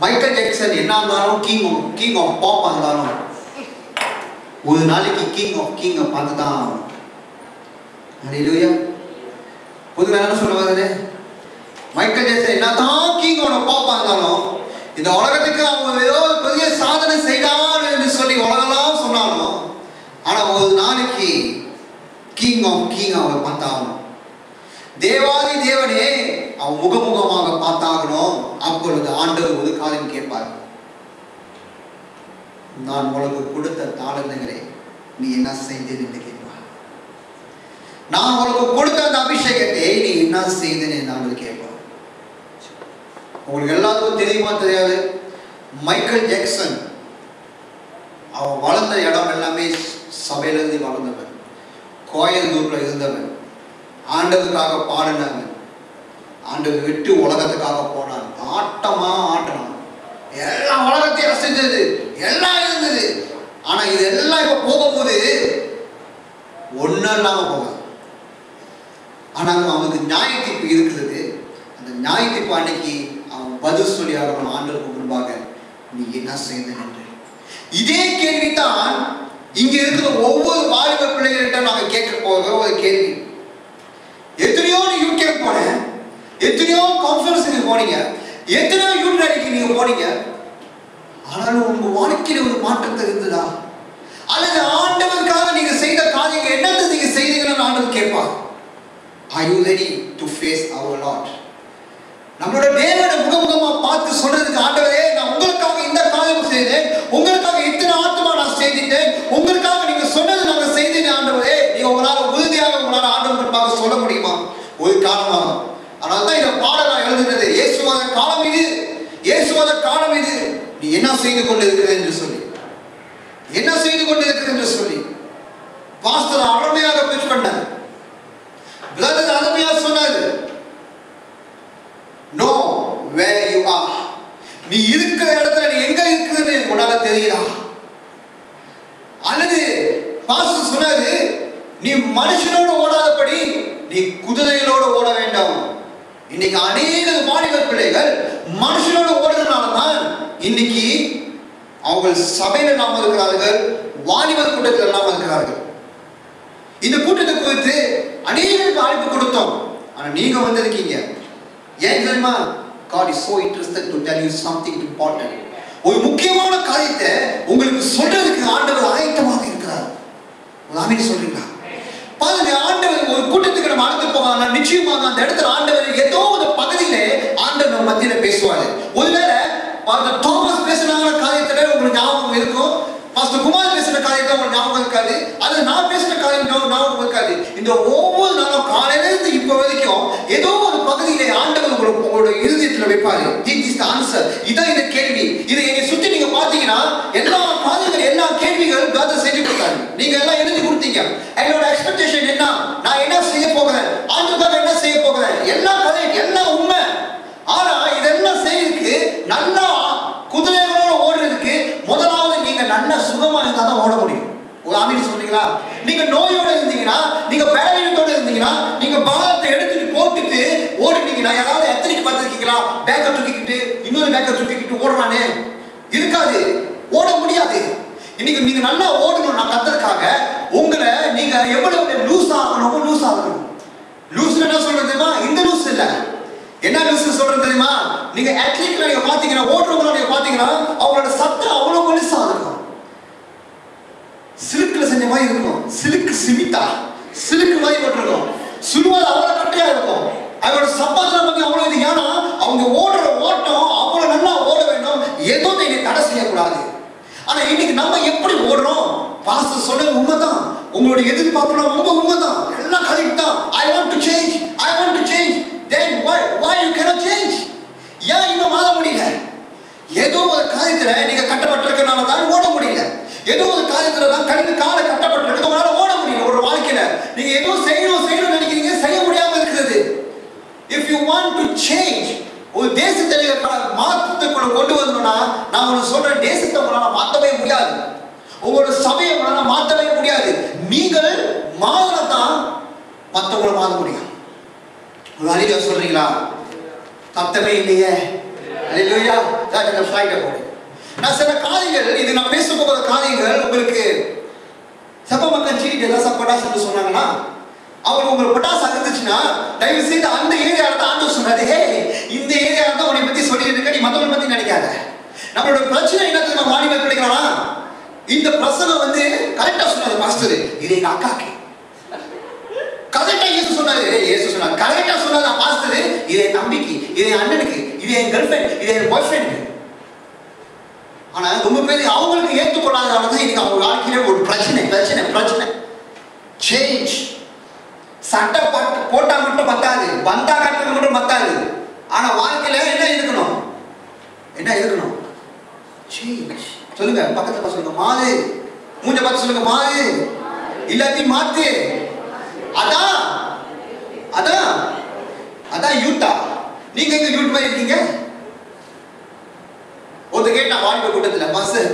Michael Jackson என்ன இருந்தாலும் king of pop இருந்தாலும் ஒரு நாளைக்கு கிங் பார்த்து தான் ஆகணும். ஹல்லேலூயா. பொதுவாக என்ன சொல்ல வருது, மைக்கேல் ஜாக்சன் என்னதான் கிங் ஆஃப் பாப் இருந்தாலும் இந்த உலகத்துக்கு அவங்க ஏதோ பெரிய சாதனை செய்தார் என்று சொல்லி உலகெல்லாம் சொன்னாலும் ஆனா ஒரு நாளைக்கு கிங் அவர் பார்த்தாகணும். தேவாதி தேவனே அவன் முகமுகமாக பார்த்தாகணும். அப்பொழுது ஆண்டவர் ஒரு காலம் கேட்பார், நான் உனக்கு கொடுத்த தாளந்துகளை நீ என்ன செய்தேன் என்று கேட்பார். நான் உனக்கு கொடுத்த அந்த அபிஷேகத்தை நீ என்ன செய்தேன் என்று கேட்பார். உங்களுக்கு எல்லாருக்கும் தெரியுமா தெரியாது, மைக்கேல் ஜாக்சன் அவன் வளர்ந்த இடம் எல்லாமே சபையிலிருந்து வளர்ந்தவன், கோயம்புத்தூர்ல இருந்தவன், ஆண்டவருக்காக பாடினவன், ஆண்டவர் விட்டு உலகத்துக்காக போனான், ஆட்டமா ஆட்டினான், எல்லாம் உலகத்தை ரசித்தது, எல்லாம் இருந்தது. ஆனா இதெல்லாம் இப்ப போகும்போது ஒன்னும் இல்லாம போகாது. ஆனால் அவனுக்கு நியாய தீர்ப்பு இருக்கிறது. அந்த நியாய தீர்ப்பு அன்னைக்கு அவன் பதில் சொல்லி ஆகணும் ஆண்டவருக்கு முன்பாக, நீ என்ன செய்த என்று. இதே கேள்வித்தான் இங்க இருக்கிற ஒவ்வொரு வாலிப பிள்ளைகள்கிட்ட நாங்க கேட்க போகிற ஒரு கேள்வி. எத்தனையோ யூகே போனேன், எத்தனையோ கான்ஃபரன்ஸுக்கு போனீங்க, எத்தனையோ யூனிவர்சிட்டிக்கு நீங்க போனீங்க, ஆனாலும் உங்க வாழ்க்கையில ஒரு மாற்றத்தை இருந்ததா? அல்லது ஆண்டவருக்காக நீங்க செய்த காரியங்கள் என்னத்தை நீங்க செய்தீங்கன்னு ஆண்டவர் கேட்பார். Are you ready to face our Lord? நம்மளோட தேவனை முகமுகமா பார்த்து சொல்றதுக்கு, ஆண்டவரே நான் உங்களுக்காக இந்த காரியம் செய்தேன், உங்களுக்காக இத்தனை ஆத்மா நான் செய்துட்டேன், உங்களுக்காக நீங்க சொன்னது நாங்கள் செய்தேன் ஆண்டவரே, நீங்க உங்களால உறுதியாக உங்களால ஆண்டவர் முன்பாக சொல்ல முடியுமா? ஒரு காரணமாக. அதனால்தான் இந்த பாடல் நான் எழுதுனது, இயேசுவாத காலம் இது, இயேசுவாத காலம் இது, நீ என்ன செய்து கொண்டு இருக்கிறது என்று சொல்லி, என்ன செய்து கொண்டு இருக்கிறது என்று சொல்லி பாஸ்டர் அருமையாக பேச்சு பண்ணார். பிரதர் அருமையாக சொன்னாரு, நோ வேர் யூ ஆர், நீ இருக்கிற இடத்துல நீ எங்க இருக்கிறது உன்னால தெரியுதா? அல்லது பாஸ்டர் சொன்னாரு, நீ மனுஷனோடு ஓடாதபடி நீ குதிரைகளோடு ஓட வேண்டாம். இன்னைக்கு அநேக வாலிப பிள்ளைகள் மனுஷனோடு ஓடுறதுனாலதான் இன்னைக்கு அவங்க சபையில நாம இருக்கிறார்கள், வாலிபர் கூட்டத்தில் நாம இருக்கிறார்கள். இந்த கூட்டத்தை குறித்து அநேகருக்கு அழைப்பு கொடுத்தோம், ஆனா நீங்க வந்திருக்கீங்க. ஏன் தெரியுமா? God is so interested to tell you something important. ஒரு முக்கியமான காரியத்தை உங்களுக்கு சொல்றதுக்கு ஆண்டவர் ஆயத்தமாக இருக்கிறார். ஆமென் சொல்றீங்களா? பாருங்க, ஆண்டவர் ஒரு கூட்டத்துக்கு நம்ம அழைத்து போவாங்க, நிச்சயமாக அந்த இடத்துல ஆண்டவர் ஏதோ ஒரு பகுதியில ஆண்டவர் நம்ம மத்தியில பேசுவாரு. ஒருவேளை தாமஸ் பேசின காரியத்துல உங்களுக்கு ஞாபகம் இருக்கும், பாஸ்டர் குமார் பேசின காரியத்தை உங்களுக்கு ஞாபகம் இருக்காது, அது நான் பேசின காரியம் ஞாபகம் இருக்காது. இந்த ஒவ்வொரு நாளும் காலையில இருந்து இப்ப வரைக்கும் ஏதோ ஒரு பகுதியிலே ஆண்டவர் உங்களோட இருதயத்துல வைப்பாரு. இதான் இந்த கேள்வி. இதை என்னை சுத்தி நீங்க பாத்தீங்கன்னா எல்லா காரியங்கள், எல்லா கேள்விகள் பிரதர் செஞ்சு கொடுத்தாரு. நீங்க எல்லாம் எழுதி கொடுத்தீங்க. என்னோட எக்ஸ்பெக்டேஷன் என்ன, நான் என்ன செய்ய போகிறேன், ஆண்டவருக்காக என்ன செய்ய போகிறேன், எல்லா கதை எல்லாம் உண்மை. ஆனா இதெல்லாம் செய்யறதுக்கு, நல்லா குதிரைகளோட ஓடுறதுக்கு முதலாவது நீங்க நல்ல சுகமா இருந்தா தான் ஓட முடியும். ஒரு ஆமீன் சொல்றீங்களா? நீங்க நோயோட இருந்தீங்கன்னா, நீங்க பலவீனத்தோட இருந்தீங்கன்னா, நீங்க பாரத்தை எடுத்துட்டு போட்டுட்டு ஓடுனீங்கன்னா, யாராவது எத்தனைக்கு பார்த்துருக்கீங்களா பேக்கை தூக்கிக்கிட்டு இன்னொரு பேக்கை தூக்கிக்கிட்டு ஓடுறானே? இருக்காது, ஓட முடியாது. இன்னைக்கு நீங்க நல்லா ஓடணும், நான் கத்துறதுக்காக உங்களை நீங்க எவ்வளவு லூஸ் ஆகணும், லூஸ் ஆகணும். லூஸ் என்ன சொல்றது தெரியுமா? இந்த லூஸ் இல்ல, என்ன லூஸ் சொல்றது தெரியுமா? நீங்க அத்லீட்ல நீங்க பாத்தீங்கன்னா, ஓடுறவங்க நீங்க பாத்தீங்கன்னா அவங்களோட சத்தம் அவ்வளவு மெலிசா இருக்கும், சிலுக்குல செஞ்ச மாதிரி இருக்கும், சிலுக்கு சிமிட்டா சிலுக்கு மாதிரி போட்டிருக்கும், சுருவால் அவ்வளவு கட்டையா இருக்கும், அவங்களோட சப்பாத்துல பத்தி அவ்வளவு இது. ஏன்னா அவங்க ஓடுற ஓட்டம் அவ்வளவு நல்லா ஓட வேண்டும், ஏதோ நீங்க தடை செய்யக்கூடாது. ஆனா இன்னைக்கு நம்ம எப்படி ஓடுறோம்? பாஸ்டர் சொன்னது உண்மைதான், உங்களுடைய எதிர்பார்ப்பு ரொம்ப உண்மைதான், எல்லாம் கரெக்ட் தான். I want to change, I want to change. Then why you cannot change? ஏன் இன்னும் மாற முடியல? ஏதோ ஒரு காரியத்துல நீங்க கட்டப்பட்டிருக்கனால தான் ஓட முடியல. ஏதோ ஒரு காரியத்துல தான் கடின கால கட்டப்பட்டிருக்கு, உங்களால ஓட முடியல. ஒரு வாழ்க்கையில நீங்க ஏதோ செய்யணும் நினைக்கிறீங்க, செய்ய முடியாம இருக்கிறது. If you want to change, ஒரு தேசத்தை மாற்றத்துக்குள்ள கொண்டு வரணும்னா, நான் உங்களுக்கு சொல்றேன், தேசத்தை உங்களால மாற்றவே முடியாது, உங்களோட சபையை உங்களால மாற்றவே முடியாது. நீங்கள் மாறதான் மற்றவங்களை மாற முடியும். ஒரு அறிவியா சொல்றீங்களா? சத்தமே இல்லையே, அல்லேலூயா. இந்த ஸ்லைடை போடு. நான் சில காரியங்கள், இது நான் பேச போகிற காரியங்கள் உங்களுக்கு சப்ப மக்கள் சீட்டு எல்லாம் சப்படாஸ் என்று சொன்னாங்கன்னா, அவங்க உங்களுக்கு பட்டாசு அகந்துச்சுன்னா தயவு செய்து அந்த ஏரியாவில் தான் ஆண்டவர் சொன்னாரு, இந்த ஏரியாவில் தான் உன்னை பத்தி சொல்லிட்டு இருக்க, நீ மத்தவங்களை பத்தி நினைக்காத. நம்மளோட பிரச்சனை என்னத்துக்கு நம்ம வாடி வைக்கலாம். இந்த பிரசங்கம் வந்து கரெக்டா சொன்னாரு பாஸ்டர், இது எங்க அக்காக்கு கரெக்டா இயேசு சொன்னாரு. கரெக்டா சொன்னாரு பாஸ்டர், இது என் தம்பிக்கு, இது என் அண்ணனுக்கு, இது என் கேர்ள் ஃபிரெண்ட், இது என் பாய் ஃப்ரெண்ட். ஆனா ரொம்ப பேர் அவங்களுக்கு ஏற்றுக்கொள்ளாதனால தான் இன்னைக்கு அவங்க வாழ்க்கையில ஒரு பிரச்சனை. சேஞ்ச். சட்டை போட்டா மட்டும் பத்தாது, பந்தா கட்டுறது மட்டும் பத்தாது. ஆனா வாழ்க்கையில என்ன இருக்கணும்? சேஞ்ச். சொல்லுங்க, பக்கத்துல சொல்லுங்க, மாறு. மூஞ்ச பார்த்து சொல்லுங்க, மாறு. எல்லாத்தையும் மாத்து. அதான் யூத்தா. நீங்க எங்க யூத் மாதிரி இருக்கீங்க? ஒருத்தர் கேட்டா வாலிப கூட்டத்துல, மாஸ்டர்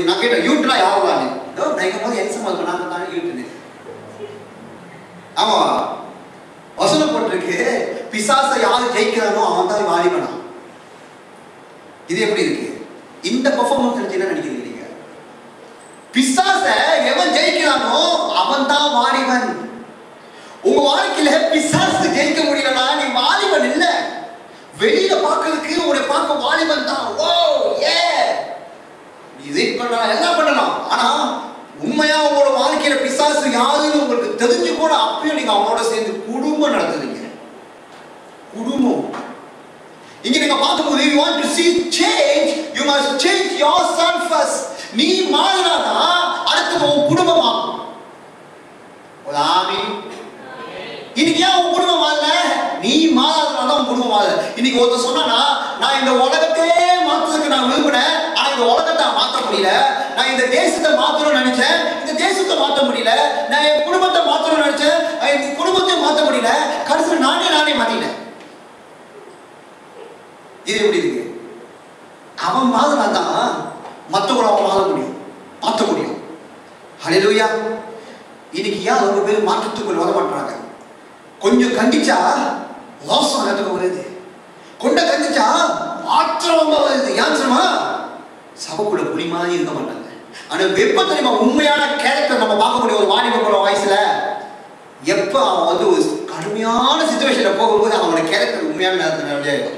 நான் கேட்டேன் யூத்னா யாருவான்னு. நான் போது என்சமா இருக்கும், நாங்க தான் யூத்னு. ஆமா, வசனம் போட்டிருக்கு, பிசாசை யாரு ஜெயிக்கிறானோ அவன் தான் வாலிபனா. இது எப்படி இருக்கு? இந்த பெர்ஃபார்மன்ஸ் என்ன நினைக்கிறீங்க நீங்க? பிசாசை எவன் ஜெயிக்கிறானோ அவன் தான் வாலிபன். உங்க வாழ்க்கையில பிசாசு ஜெயிக்க முடியலனா நீ வாலிபன் இல்ல. வெளியில பார்க்கிறதுக்கு உன்னை பார்க்க வாலிபன் தான். ஓ ஏ, நீ இதை பண்ணலாம், எல்லாம் பண்ணலாம். ஆனா உண்மையா உங்களோட வாழ்க்கையில பிசாசு யாருன்னு உங்களுக்கு தெரிஞ்சு கூட அப்பயும் நீங்க அவனோட சேர்ந்து குடும்பம் நடத்துறீங்க. குடும்பம் இங்க நீங்க பார்க்கும்போது, you want to see change, you must change yourself first. நீ மாறினாதான் அடுத்து உன் குடும்பம் மாறும். ஆமென். இன்னைக்கு ஏன் உன் குடும்பம் மாறல? நீ மாறாதனால உன் குடும்பம் மாறல. இன்னைக்கு ஒருத்தர் சொன்னா, நான் இந்த உலகத்தையே மாத்துறதுக்கு நான் விரும்பினேன், ஆனா இந்த உலகத்தை மாற்ற முடியல. நான் இந்த தேசத்தை மாத்தணும்னு நினைச்சேன், இந்த தேசத்தை மாற்ற முடியல. நான் என் குடும்பத்தை மாத்தணும்னு நினைச்சேன், இந்த குடும்பத்தை மாற்ற முடியல. கடைசியில் நானே மாத்தினேன். இது எப்படி இருக்கு? அவன் மாறினாதான் மற்றவங்களை அவன் மாற்ற முடியும். ஹல்லேலூயா. இன்னைக்கு ஏன் ரொம்ப பேர் மாற்றத்துக்குள் வர மாட்டாங்க? கொஞ்சம் கண்டிச்சா ரோசம் இடத்துக்கு வருது, கொண்ட கண்டிச்சா மாற்றம் வருது. ஏன் தெரியுமா? சபைக்குள்ள புலி மாதிரி இருக்க மாட்டாங்க. ஆனா எப்ப தெரியுமா உண்மையான கேரக்டர் நம்ம பார்க்க முடியும்? ஒரு வாலிப வயசுல எப்ப அவன் வந்து ஒரு கடுமையான சிச்சுவேஷன்ல போகும்போது அவனோட கேரக்டர் உண்மையான நேரத்தில்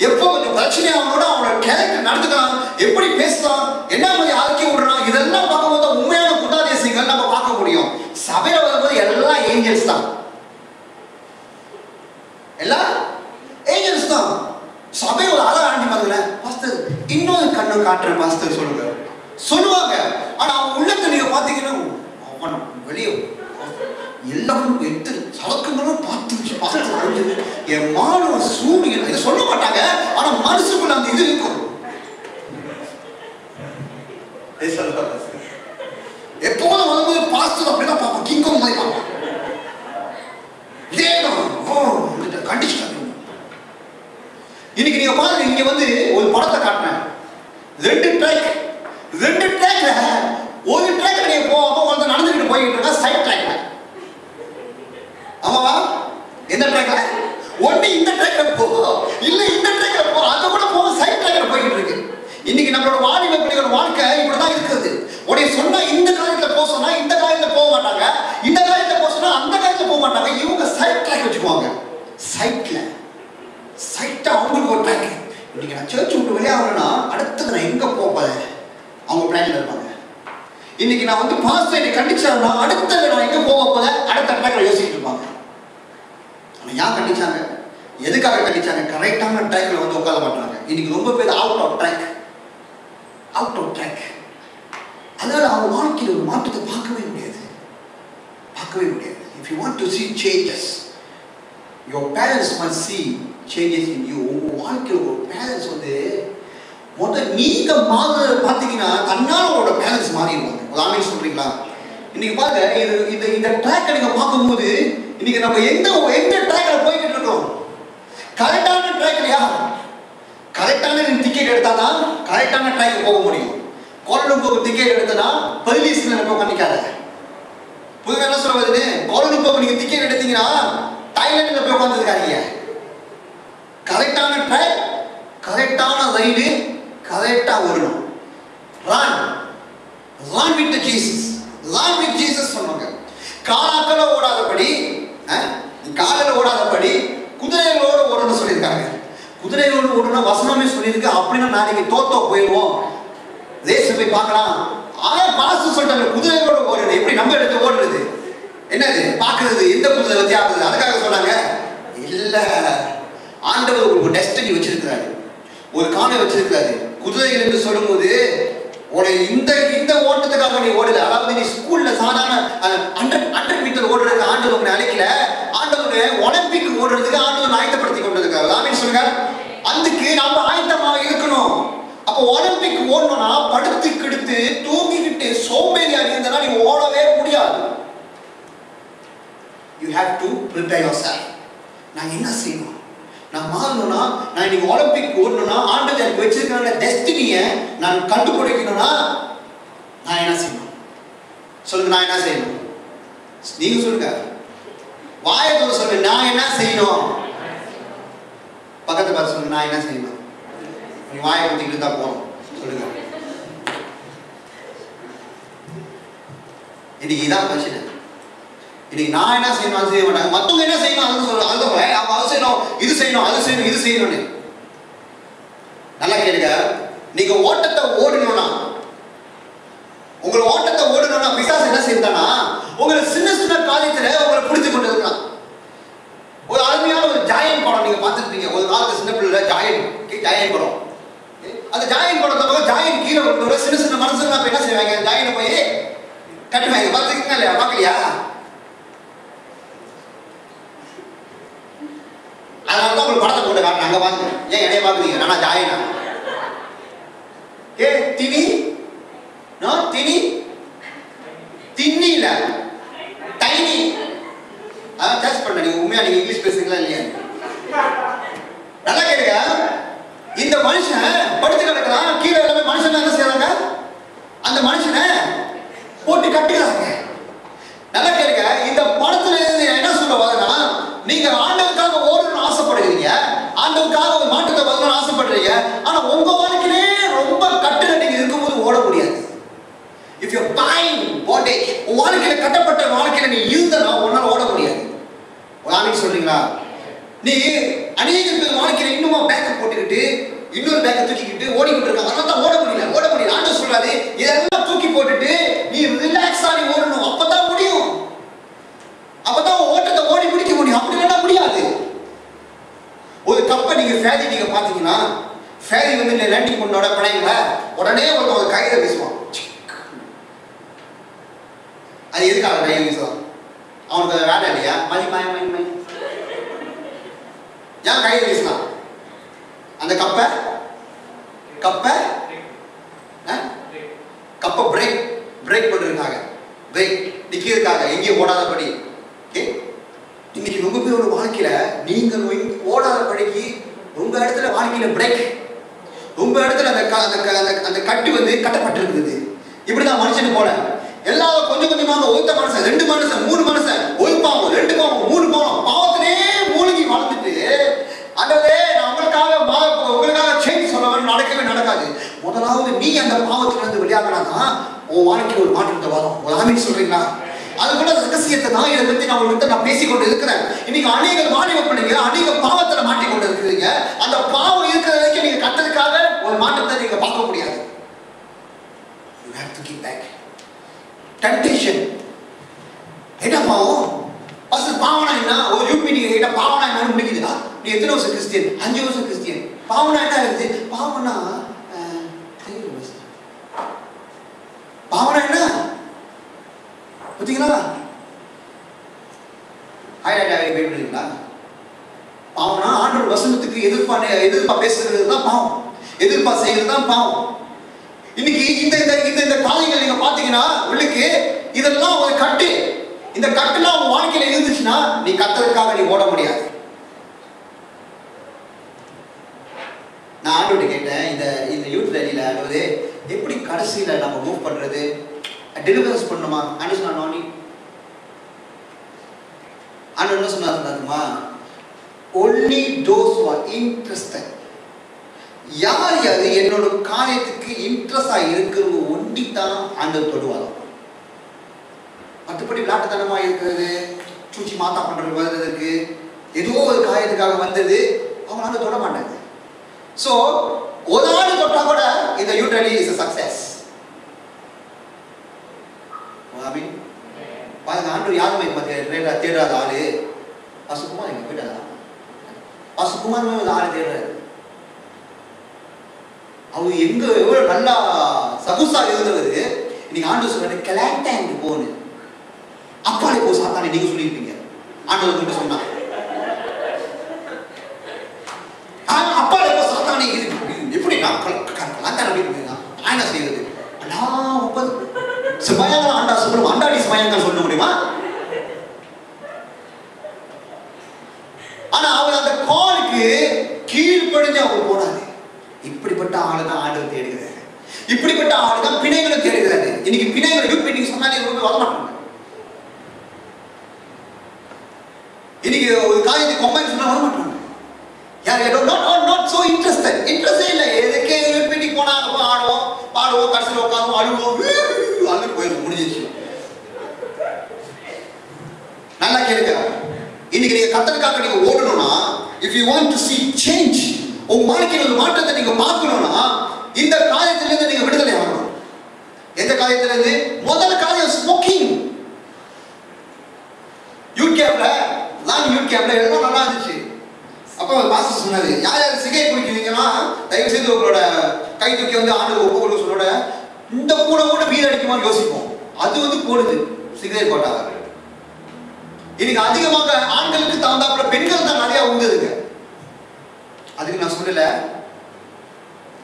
எப்போ கொஞ்சம் பிரச்சனை அவனோட அவனோட கேரக்டர் நடந்துக்கலாம், எப்படி பேசலாம், என்ன மாதிரி ஆக்கி விடுறான், இதெல்லாம் பார்க்கும்போது உண்மையான குணாதிசயங்கள் நம்ம பார்க்க முடியும். சபையில வரும்போது எல்லாம் ஏஞ்சல்ஸ் தான், எல்லாம் ஏஞ்சல்ஸ் தான். சபை ஒரு அழகா ஆண்டி பாருங்கள, பாஸ்டர் இன்னொரு கண்ணு காட்டுறேன் பாஸ்டர் சொல்லுவாங்க. ஆனா அவங்க உள்ளத்தை நீங்க பாத்தீங்கன்னா அவன் வெளியே எல்லாரும் எடுத்து சலக்குங்களும் பார்த்து என் மாணவ சூரியன் இதை சொல்ல மாட்டாங்க. ஆனா மனசுக்குள்ள அந்த இது இருக்கும். எப்போதும் வரும்போது பாஸ்டர் அப்படிதான் பார்ப்போம், கிங்கம் மாதிரி பார்ப்போம். கண்டிச்சுட்டாங்க. இன்னைக்கு நீங்க பாருங்க, இங்க வந்து ஒரு படத்தை காட்டினேன், ரெண்டு ட்ராக்ல ஒரு ட்ராக்ல நீங்க போகாம ஒருத்தர் நடந்துக்கிட்டு போயிட்டு இருக்கா, சைட் ட்ராக்ல. ஆமாவா? எந்த ட்ராக்ல? ஒண்ணு இந்த ட்ராக்ல போகும், இல்ல இந்த ட்ராக்ல போகும், அது கூட போகும், சைட் ட்ராக்ல போயிட்டு இருக்கு. இன்னைக்கு நம்மளோட வாலிப பிள்ளைகளோட வாழ்க்கை இப்படிதான் இருக்குது. உடைய சொன்னா இந்த காரியத்துல போக சொன்னா இந்த காரியத்துல போக மாட்டாங்க, இந்த காரியத்துல போக சொன்னா அந்த காரியத்துல போக மாட்டாங்க. இவங்க சைட் ட்ராக் வச்சுக்குவாங்க. சைட்டா அவங்களுக்கு ஒரு ட்ராக். இன்னைக்கு நான் சர்ச் விட்டு வெளியாகணும்னா அடுத்தது நான் எங்க போறேன் அவங்க பிளான்ல இருப்பாங்க. இன்னைக்கு நான் வந்து பாஸ்டர் என்னை கண்டிச்சாங்கன்னா அடுத்தது நான் எங்க போக போறேன் அடுத்த ட்ராக்ல யோசிச்சுட்டு இருப்பாங்க. ஆனா யார் கண்டிச்சாங்க, எதுக்காக கண்டிச்சாங்க? கரெக்டான ட்ராக்ல வந்து உட்கார மாட்டாங்க. இன்னைக்கு ரொம்ப பேர் அவுட் ஆஃப் ட்ராக். அதனால அவங்க வாழ்க்கையில் ஒரு மாற்றத்தை பார்க்கவே முடியாது. If you want to see changes, your parents must see changes in you. உங்க வாழ்க்கையில் ஒரு பேரண்ட்ஸ் வந்து முதல்ல நீங்க மாறுறத பார்த்தீங்கன்னா தன்னால உங்களோட பேரண்ட்ஸ் மாறிடுவாங்க. ஒரு ஆமென் சொல்றீங்களா? இன்னைக்கு பாருங்க, இந்த ட்ராக்கை நீங்க பார்க்கும்போது இன்னைக்கு நம்ம எந்த ட்ராக்ல போய்கிட்டு இருக்கோம்? கரெக்டான ட்ராக்லையா? கரெக்டான டிக்கெட் எடுத்தாதான் கரெக்டான ட்ராக் போக முடியும். கோலம்பூர் டிக்கெட் எடுத்தனா பர்லீஸ்ல போய் பண்ணிக்காத. புதுவை என்ன சொல்ல வருது? கோலம்பூர் நீங்க டிக்கெட் எடுத்தீங்கன்னா தாய்லாந்துல போய் உட்காந்துருக்காங்க. கரெக்டான ட்ராக், கரெக்டான ரயிலு கரெக்டா ஓடணும். run with Jesus, run with Jesus சொன்னாங்க. காலாக்கல ஓடாதபடி, காலில் ஓடாதபடி குதிரைகளோடு ஓடணும்னு சொல்லியிருக்காங்க. குதிரைகளோடு ஓடுனா வசனமே சொல்லியிருக்கு. அப்படின்னா நாளைக்கு தோத்தோ போயிடுவோம், ரேஸ் போய் பார்க்கலாம். பாஸ்டர் சொல்லிட்டாங்க குதிரைகளோடு ஓடுறது. எப்படி நம்ம எடுத்து ஓடுறது? என்னது பார்க்கறது? எந்த குதிரை வச்சு ஆகுது? அதுக்காக சொன்னாங்க இல்ல, ஆண்டவர் ஒரு டெஸ்டினி வச்சிருக்கிறாரு, ஒரு காலை வச்சிருக்கிறாரு. குதிரைகள் என்று சொல்லும் போது இந்த ஓட்டத்துக்காக நீ ஓடல. அதாவது நீ ஸ்கூல்ல சாதாரண 100 மீட்டர் ஓடுறதுக்கு ஆண்டவர் உங்களை அழைக்கல. ஆண்டவர் ஒலிம்பிக் ஓடுறதுக்கு ஆண்டவர் ஆயத்தப்படுத்தி கொண்டிருக்காரு. ஆமென் சொல்லுங்க. அதுக்கு நம்ம ஆயத்தமா இருக்கணும். அப்போ ஒலிம்பிக் ஓடணும்னா படுத்து கிடுத்து தூங்கிக்கிட்டு சோம்பேறியா இருந்தா நீ ஓடவே முடியாது. You have to prepare yourself. நான் என்ன செய்யணும்? நான் மாறணும்னா, நான் இன்னைக்கு ஒலிம்பிக் ஓடணும்னா, ஆண்டவர் எனக்கு வச்சிருக்கிற டெஸ்டினியை நான் கண்டுபிடிக்கணும்னா நான் என்ன செய்யணும்? சொல்லுங்க, நான் என்ன செய்யணும்? நீங்க சொல்லுங்க, வாயத்தோட சொல்லுங்க, நான் என்ன செய்யணும்? பக்கத்து பார்த்து சொல்லுங்க, நான் என்ன செய்யணும்? நீ வாயை ஊத்திக்கிட்டு தான் போகணும். சொல்லுங்க. இன்னைக்கு இதான் பிரச்சனை. இன்னைக்கு நான் என்ன செய்யணும் அது செய்ய மாட்டாங்க, மற்றவங்க என்ன செய்யணும் அது சொல்லுவாங்க. அது செய்யணும், இது செய்யணும், அது செய்யணும், இது செய்யணும்னு. நல்லா கேளுங்க. நீங்க ஓட்டத்தை ஓடணும்னா, உங்களை ஓட்டத்தை ஓடணும்னா பிசாசு என்ன செய்தானா உங்களை சின்ன சின்ன காரியத்துல உங்களை பிடிச்சு கொண்டு இருக்கலாம். ஒரு அருமையான ஒரு ஜாயன் படம் நீங்க பார்த்துருப்பீங்க. ஒரு காலத்து சின்ன பிள்ளை ஜாயன் படம். அந்த ஜாயன் படத்தோட ஜாயன் கீழே விழுந்தோட சின்ன சின்ன மனுஷங்க என்ன செய்வாங்க? ஜாயனை போய் கட்டுவாங்க. பார்த்துருக்கீங்களா இல்லையா? பார்க்கலையா? அதனால உங்களுக்கு படத்தை போட்டு காட்டுறேன். அங்க பாருங்க. ஏன் என்னைய பாக்குறீங்க? நானா ஜாயனா? திணி திண்ணி இல்ல, டைனி. அதான் டெஸ்ட் பண்ண. நீங்க உண்மையா நீங்க இங்கிலீஷ் பேசுறீங்களா இல்லையா? நல்லா கேளுங்க. இந்த மனுஷன் படுத்து கிடக்கிறான். கீழே எல்லாமே மனுஷன் என்ன செய்யறாங்க? அந்த மனுஷனை போட்டு கட்டுறாங்க. நல்லா கேளுங்க. இந்த படத்துல என்ன சொல்ல வரனா, நீங்க ஆண்டவருக்காக ஓடணும்னு ஆசைப்படுறீங்க, ஆண்டவருக்காக ஒரு மாற்றத்தை வரணும்னு ஆசைப்படுறீங்க. ஆனா உங்க வாழ்க்கையிலே ரொம்ப கட்டுல நீங்க இருக்கும்போது ஓட முடியாது. If you're buying bondage, உன் வாழ்க்கையில கட்டப்பட்ட வாழ்க்கையில நீ இருந்தனா உன்னால ஓட முடியாது. ஆமென் சொல்றீங்களா? நீ அநேக பேர் வாழ்க்கையில இன்னுமா பேக்கப் போட்டுக்கிட்டு இன்னொரு பேக்கை தூக்கிக்கிட்டு ஓடிக்கிட்டு இருக்காங்க. அதனால தான் ஓட முடியல. ஆண்டவர் சொல்றாரு, இதெல்லாம் தூக்கி போட்டுட்டு நீ ரிலாக்ஸா நீ ஓடணும். அப்பதான் முடியும். அப்பதான் ஓட்டத்தை ஓடி முடிக்க முடியும். அப்படி இல்லைன்னா முடியாது. ஒரு கப்பை நீங்க ஃபேரி நீங்க பாத்தீங்கன்னா, ஃபேரி வந்து லேண்டிங் பண்ணோட படையில உடனே ஒரு கையில வீசுவான். அது எதுக்காக கை வீசுவான்? அவனுக்கு வேலை இல்லையா? மணி ஏன் கையில வீசலாம்? அந்த கப்பை பிரேக் பண்றதுக்காக, பிரேக் நிக்கிறதுக்காக, எங்கேயும் ஓடாதபடி. இன்னைக்கு ரொம்ப பேரோட வாழ்க்கையில நீங்க ஓடாதபடிக்கு உங்க இடத்துல வாழ்க்கையில பிரேக், உங்க இடத்துல அந்த கட்டு வந்து கட்டப்பட்டிருக்குது. இப்படிதான் மனுஷனு போல எல்லாரும் கொஞ்சம் கொஞ்சமாக ஒருத்த மனுஷன், 2 மனுஷன், 3 மனுஷன், ஒரு பாவம், 2 பாவம், 3 பாவம், பாவத்திலே மூழ்கி வாழ்ந்துட்டு, அண்டவரே நான் உங்களுக்காக சேஞ்ச் சொல்ல நடக்கவே நடக்காது. முதலாவது நீ அந்த பாவத்திலிருந்து வெளியாகலாம், உன் வாழ்க்கையில் ஒரு மாற்றத்தை வரும். ஒரு ஆமென் சொல்றீங்களா? அது கூட ரகசியத்தை தான் இதை பத்தி நான் பேசிக்கொண்டு இருக்கிறேன். இன்னைக்கு அநேக மாநில பிள்ளைங்க அநேக பாவத்துல மாட்டிக்கொண்டு இருக்கிறீங்க. அந்த பாவம் இருக்கிற வரைக்கும் நீங்க கட்டதுக்காக ஒரு மாற்றத்தை நீங்க பார்க்க முடியாது. You have to give back. Temptation. என்ன பாவம்? அசல் பாவனா என்ன? ஒரு யூபி நீங்க கேட்டா பாவனா என்னன்னு முடிக்குதுடா. நீ எத்தனை வருஷம் கிறிஸ்டியன்? 5 வருஷம் கிறிஸ்டியன். பாவனா என்ன இருக்குது? பாவனா என்ன பார்த்தீங்களா? பயப்படுறீங்களா? பாவம்னா ஆண்டவர் வசனத்துக்கு எதிர்ப்பா பேசுறது தான் பாவம், எதிர்ப்பா செய்யறது தான் பாவம். இன்னைக்கு இந்த காரியங்கள் நீங்க பாத்தீங்கன்னா உங்களுக்கு இதெல்லாம் ஒரு கட்டு. இந்த கட்டுலாம் உங்க வாழ்க்கையில இருந்துச்சுன்னா நீ கத்ததுக்காக நீ ஓட முடியாது. நான் ஆண்டவர்கிட்ட கேட்டேன், இந்த யூத் ரேலியில ஆண்டவரே எப்படி கடைசியில நம்ம மூவ் பண்றது, டெலிவரன்ஸ் பண்ணணுமா? ஆண்டவர் சொன்னானே, ஆண்டவர் என்ன சொன்னாருமா, only those who are interested, யார் யாரு என்னோட காரியத்துக்கு இன்ட்ரெஸ்டா இருக்கிறவங்க ஒண்டித்தான் ஆண்டவர் தொடுவாங்க. மற்றபடி விளையாட்டுத்தனமா இருக்கிறது, சூச்சி மாத்தா பண்றது வந்ததுக்கு ஏதோ ஒரு காரியத்துக்காக வந்தது அவங்களால தொட மாட்டாங்க. ஸோ ஒரு ஆள் தொட்டா கூட இந்த யூட்ரலி இஸ் a success. பாருங்க, ஆண்டவர் யாருமே தேடாத ஆளு பசுக்குமார். எங்க போயிட்டாரா? பசுக்குமார் ஒரு ஆளு தேடுறாரு. அவர் எங்க எவ்வளவு நல்லா சகுசா இருந்தவர். இன்னைக்கு ஆண்டவர் சொல்றாரு கிளாட்டாங்க போன்னு. அப்பாலே போ சாத்தானே நீங்க சொல்லியிருப்பீங்க. ஆண்டவர் கிட்ட சொன்னா அப்பாலே போ சாத்தானே எப்படி நான் கலாத்தான என்ன செய்யறது? அண்ணா சிமயங்கள் ஆண்டா சொல்லுவோம். ஆண்டாடி சிமயங்கள் சொல்ல முடியுமா? ஆனா அவர் அந்த காலுக்கு கீழ்ப்படிஞ்சு அவர் போனாரு. இப்படிப்பட்ட ஆளுதான் ஆண்டவர் தேடுகிறாரு. இப்படிப்பட்ட ஆளுதான் பிணைகளை தேடுகிறாரு. இன்னைக்கு பிணைகளை யூத் மீட்டிங் சொன்னாலே வர மாட்டாங்க. இன்னைக்கு ஒரு காரியத்தை கொம்பைன்னு சொன்னா வர மாட்டாங்க. not so interested. இன்ட்ரெஸ்டே இல்லை. எதுக்கு யூத் மீட்டிங் போனா அங்க போய் ஆடுவோம், பாடுவோம், கடைசியில் உட்காந்து அழுவோம், அழுது போயிடும், முடிஞ்சிச்சு. நல்லா கேளுங்க. இன்னைக்கு நீங்க கர்த்தருக்காக நீங்க ஓடணும்னா, if you want to see change, உங்க வாழ்க்கையில ஒரு மாற்றத்தை நீங்க பார்க்கணும்னா இந்த காரியத்திலிருந்து நீங்க விடுதலை ஆகணும். எந்த காரியத்திலிருந்து? முதல் காரியம் ஸ்மோக்கிங். யூத் கேம்ப்ல எல்லாம் நல்லா இருந்துச்சு. அப்போ பாஸ்டர் சொன்னாரு, யார் யார் சிகை குடிக்கிறீங்கன்னா தயவு செய்து உங்களோட கை தூக்கி வந்து ஆண்டு ஒப்பு கொடுக்க சொல்லோட இந்த கூட வீடு அடிக்குமான்னு யோசிப்போம். அது போடுது சிகரெட் போட்டாங்க. இன்னைக்கு அதிகமாக ஆண்களுக்கு தகுந்தாப்புல பெண்கள் தான் நிறைய உண்டுதுங்க. அதுக்கு நான் சொல்லல.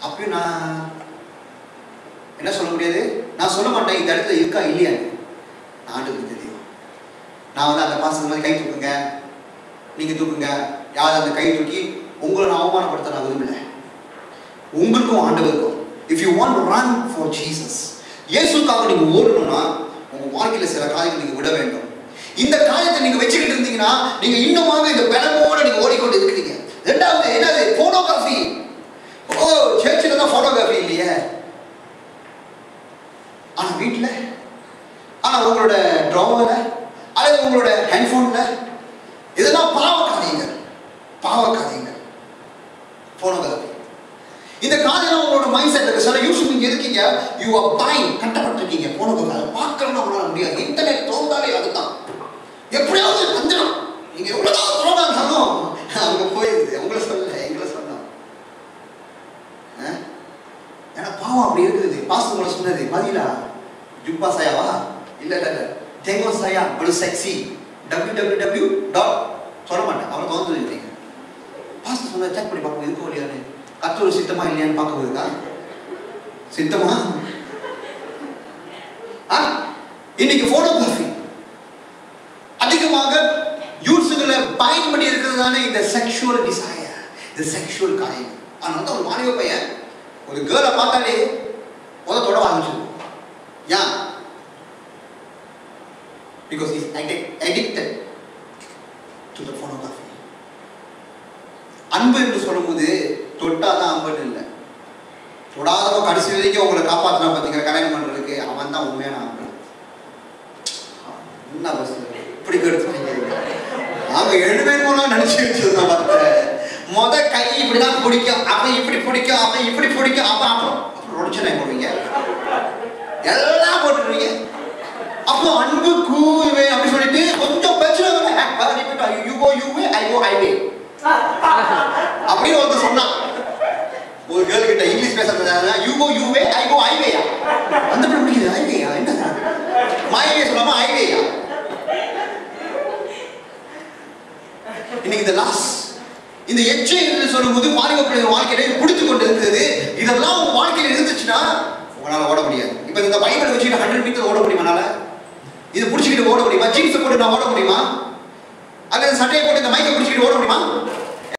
அப்பயும் நான் என்ன சொல்ல முடியாது. நான் சொல்ல மாட்டேன் இந்த இடத்துல இருக்கா இல்லையா. ஆண்டுக்கு தெரியும். நான் அந்த பாசம் மாதிரி கை தூக்குங்க, நீங்க தூக்குங்க. யார் அந்த கை தூக்கி உங்களை நான் அவமானப்படுத்த நான் விரும்பல. உங்களுக்கும் ஆண்டவருக்கும் if you want to run for Jesus, இயேசுக்காக நீங்க ஓடணும்னா உங்க வாழ்க்கையில சில காரியங்களை நீங்க விட வேண்டும். இந்த காரியத்தை நீங்க வச்சுக்கிட்டு இருந்தீங்கன்னா நீங்க இன்னுமாக இந்த பலமோட நீங்க ஓடிக்கொண்டு இருக்கிறீங்க. ரெண்டாவது என்னது? போனோகிராஃபி. சர்ச்சில் தான் போனோகிராஃபி இல்லையே. ஆனா வீட்டுல, ஆனா உங்களோட ட்ராவர்ல அல்லது உங்களோட ஹேண்ட்போன்ல இதெல்லாம் பாவ காரியங்கள். போனோகிராஃபி. இந்த காரியம் உங்களோட மைண்ட் செட் இருக்கு. சில யூஸ் நீங்க இருக்கீங்க, யூ ஆர் பைங், கட்டப்பட்டிருக்கீங்க. போனோகிராஃபி பார்க்கணும்னா உங்களால முடியாது. இன்டர்நெட் தோந்தாலே அதுதான். எப்படியாவது வந்துடும். நீங்க எவ்வளவுதான் தோணாலும் அங்க போயிருது. உங்களை சொல்ல எங்களை சொன்னோம். ஏன்னா பாவம் அப்படி இருக்குது. பாஸ்டர் உங்களை சொன்னது பதிலா ஜுப்பா சாயாவா? இல்ல தேங்கோ சாயா ஒரு செக்ஸி www. சொல்ல மாட்டேன். அவரை தோன்றுறீங்க. பாஸ்டர் சொன்ன செக் பண்ணி பார்ப்போம் இதுக்கு இல்லையான்னு. கத்தோடு சித்தமா இல்லையான்னு பார்க்க போயிருக்கா? சித்தமா? இன்னைக்கு போனோகிராஃபி அதிகமாக யூத்ஸுகளை பயன்படி இருக்கிறதுனால இந்த செக்ஷுவல் டிசையர், இந்த செக்ஷுவல் காரியம். அதனால தான் ஒரு வாலிப பையன் ஒரு கேர்ளை பார்த்தாலே தொட ஆரம்பிச்சிருக்கும். ஏன்? because he is addicted to the pornography. அன்பு என்று சொல்லும்போது தொட்டாதான் அன்பு இல்லை. தொடாதவ கடைசி வரைக்கும் உங்களை காப்பாற்றினா பார்த்தீங்கன்னா கல்யாணம் பண்றதுக்கு அவன் தான் உண்மையான அன்பு. என்ன பஸ் இப்படி கெடுத்து நாங்க 7 பேர் போனா நினைச்சு வச்சிருந்தோம். முத கை இப்படிதான் பிடிக்கும், அவன் இப்படி பிடிக்கும், அவன் இப்படி பிடிக்கும், அப்புறம் ரொடிச்சனை போடுவீங்க, எல்லாம் போட்டுருவீங்க. அப்போ அன்பு கூவே அப்படி சொல்லிட்டு கொஞ்சம் பிரச்சனை அப்படின்னு ஒருத்தர் சொன்னான். ஒரு கேர்ள் கிட்ட இங்கிலீஷ் பேசுறது யூ கோ யூ வே ஐ கோ ஐ வேயா. அந்த பிடிக்குது ஐ வேயா என்ன மாயவே சொல்லாம ஐ வேயா. இன்னைக்கு இந்த லாஸ் இந்த எச்சை என்று சொல்லும்போது வாலிப பிள்ளைகள் வாழ்க்கையில பிடித்து கொண்டு இருக்கிறது. இதெல்லாம் உங்க வாழ்க்கையில இருந்துச்சுன்னா உங்களால ஓட முடியாது. இப்ப இந்த பைபிளை வச்சுக்கிட்டு 100 மீட்டர் ஓட முடியுமா? இதை பிடிச்சிக்கிட்டு ஓட முடியுமா? ஜீன்ஸ் போட்டு நான் ஓட முடியுமா? அல்லது சட்டையை போட்டு இந்த மைக்கை பிடிச்சிக்கிட்டு ஓட முடியுமா?